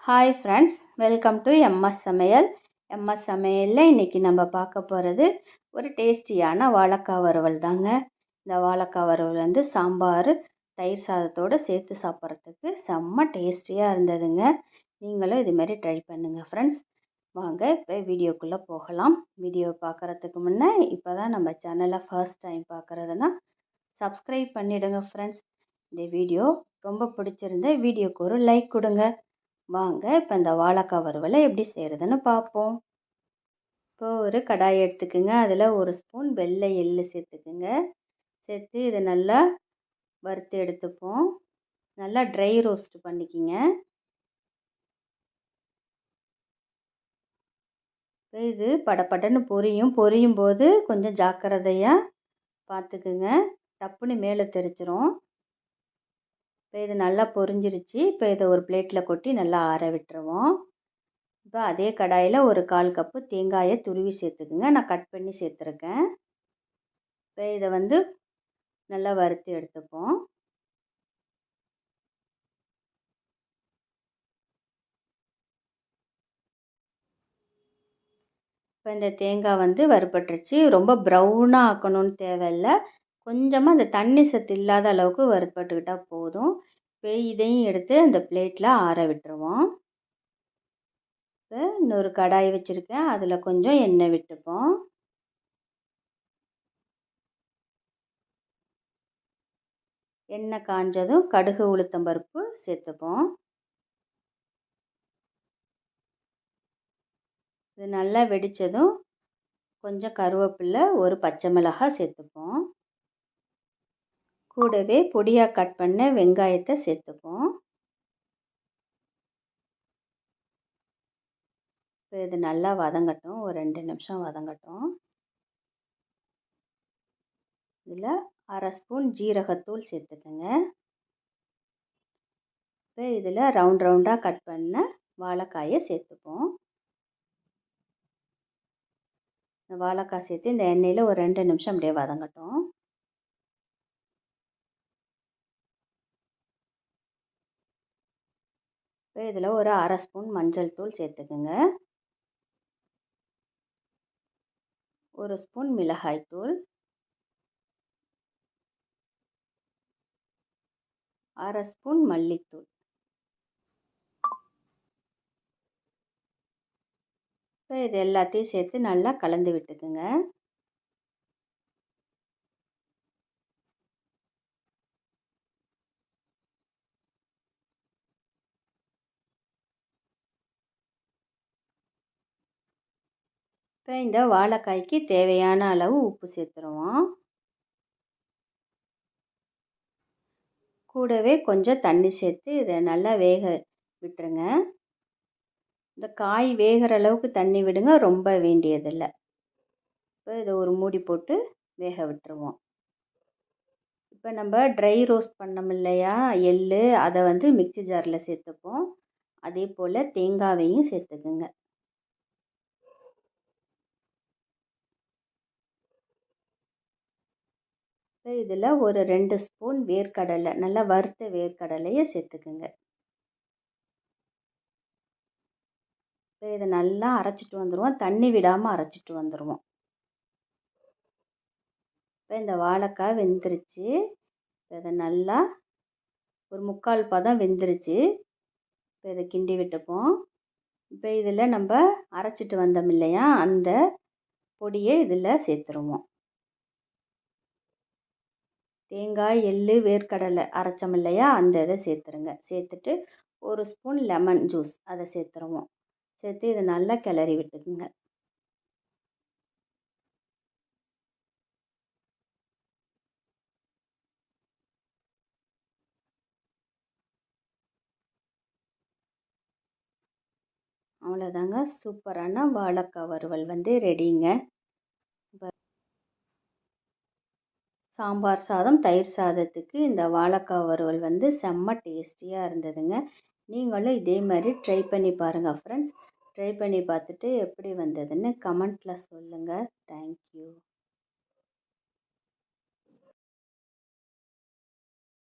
Hi friends, welcome to MS சமையல். MS சமையலில் இன்றைக்கி நம்ம பார்க்க போகிறது ஒரு டேஸ்டியான வாழைக்காய் வறுவல் தாங்க. இந்த வாழைக்காய் வறுவல் வந்து சாம்பார், தயிர் சாதத்தோடு சேர்த்து சாப்பிட்றதுக்கு செம்ம டேஸ்டியாக இருந்ததுங்க. நீங்களும் இதுமாரி ட்ரை பண்ணுங்கள் ஃப்ரெண்ட்ஸ். வாங்க இப்போ வீடியோக்குள்ளே போகலாம். வீடியோ பார்க்குறதுக்கு முன்னே இப்போ தான் நம்ம சேனலை ஃபர்ஸ்ட் டைம் பார்க்குறதுனா சப்ஸ்கிரைப் பண்ணிவிடுங்க ஃப்ரெண்ட்ஸ். இந்த வீடியோ ரொம்ப பிடிச்சிருந்தா வீடியோக்கு ஒரு லைக் கொடுங்க. வாங்க இப்போ இந்த வாழைக்காய் வறுவலை எப்படி செய்கிறதுன்னு பார்ப்போம். இப்போ ஒரு கடாய் எடுத்துக்குங்க. அதில் ஒரு ஸ்பூன் வெள்ளை எள்ளு சேர்த்துக்குங்க. சேர்த்து இதை நல்லா வறுத்து எடுத்துப்போம். நல்லா ட்ரை ரோஸ்ட் பண்ணிக்கிங்க. இப்போ இது படப்படன்னு பொரியும் போது கொஞ்சம் ஜாக்கிரதையாக பார்த்துக்குங்க. டப்புன்னு மேலே தெரிச்சிரும். இப்போ இது நல்லா பொரிஞ்சிருச்சு. இப்போ இதை ஒரு பிளேட்டில் கொட்டி நல்லா ஆற விட்டுருவோம். இப்போ அதே கடாயில் ஒரு 1/4 கப்பு தேங்காயை துருவி சேர்த்துக்குங்க. நான் கட் பண்ணி சேர்த்துருக்கேன். இப்போ இதை வந்து நல்லா வறுத்து எடுத்துப்போம். இப்போ இந்த தேங்காய் வந்து வறுபட்டுருச்சு. ரொம்ப ப்ரௌனாக ஆக்கணும்னு தேவையில்லை. கொஞ்சமாக அந்த தண்ணி சத்து இல்லாத அளவுக்கு வறுபட்டுக்கிட்டால் போதும். இப்போ இதையும் எடுத்து அந்த பிளேட்டில் ஆற விட்டுருவோம். இப்போ இன்னொரு கடாய் வச்சுருக்கேன். அதில் கொஞ்சம் எண்ணெய் விட்டுப்போம். எண்ணெய் காஞ்சதும் கடுகு உளுத்தம்பருப்பு சேர்த்துப்போம். இது நல்லா வெடித்ததும் கொஞ்சம் கருவேப்பிலை, ஒரு பச்சை மிளகாய் சேர்த்துப்போம். கூடவே பொடியாக கட் பண்ண வெங்காயத்தை சேர்த்துப்போம். இப்போ இது நல்லா வதங்கட்டும். ஒரு 2 நிமிஷம் வதங்கட்டும். இதில் 1/2 ஸ்பூன் ஜீரகத்தூள் சேர்த்துக்கோங்க. இப்போ இதில் ரவுண்டாக கட் பண்ண வாழைக்காயை சேர்த்துப்போம். இந்த வாழைக்காய் சேர்த்து இந்த எண்ணெயில் ஒரு 2 நிமிஷம் அப்படியே வதங்கட்டும். இப்போ இதில் ஒரு 1/2 ஸ்பூன் மஞ்சள் தூள் சேர்த்துக்குங்க. 1 ஸ்பூன் மிளகாய்த்தூள், 1/2 ஸ்பூன் மல்லித்தூள். இப்போ இது எல்லாத்தையும் சேர்த்து நல்லா கலந்து விட்டுக்குங்க. இப்போ இந்த வாழைக்காய்க்கு தேவையான அளவு உப்பு சேர்த்துருவோம். கூடவே கொஞ்சம் தண்ணி சேர்த்து இதை நல்லா வேக விட்டுருங்க. இந்த காய் வேகிற அளவுக்கு தண்ணி விடுங்க, ரொம்ப வேண்டியதில்லை. இப்போ இதை ஒரு மூடி போட்டு வேக விட்டுருவோம். இப்போ நம்ம ட்ரை ரோஸ்ட் பண்ணோம் இல்லையா எள்ளு, அதை வந்து மிக்ஸி ஜாரில் சேர்த்துப்போம். அதே போல் தேங்காவையும் சேர்த்துக்குங்க. இப்போ இதில் ஒரு 2 ஸ்பூன் வேர்க்கடலை, நல்லா வறுத்த வேர்க்கடலையை சேர்த்துக்குங்க. இப்போ இதை நல்லா அரைச்சிட்டு வந்துடுவோம். தண்ணி விடாமல் அரைச்சிட்டு வந்துடுவோம். இப்போ இந்த வாழைக்காய் வெந்துருச்சு. இதை நல்லா ஒரு 3/4 பதம் வெந்துருச்சு. இப்போ இதை கிண்டி விட்டுப்போம். இப்போ இதில் நம்ம அரைச்சிட்டு வந்தோம் இல்லையா, அந்த பொடியை இதில் சேர்த்துருவோம். தேங்காய், எள்ளு, வேர்க்கடலை அரைச்சோம் இல்லையா, அந்த இதை சேர்த்துருங்க. சேர்த்துட்டு 1 ஸ்பூன் லெமன் ஜூஸ் அதை சேர்த்துருவோம். சேர்த்து இதை நல்லா கிளறி விட்டுக்குங்க. அவ்வளோதாங்க, சூப்பரான வாழைக்காய் வறுவல் வந்து ரெடிங்க. சாம்பார் சாதம், தயிர் சாதத்துக்கு இந்த வாழைக்காய் வறுவல் வந்து செம்ம டேஸ்டியாக இருந்ததுங்க. நீங்களும் இதே மாதிரி ட்ரை பண்ணி பாருங்கள் ஃப்ரெண்ட்ஸ். ட்ரை பண்ணி பார்த்துட்டு எப்படி வந்ததுன்னு கமெண்ட்டில் சொல்லுங்கள். தேங்க்யூ.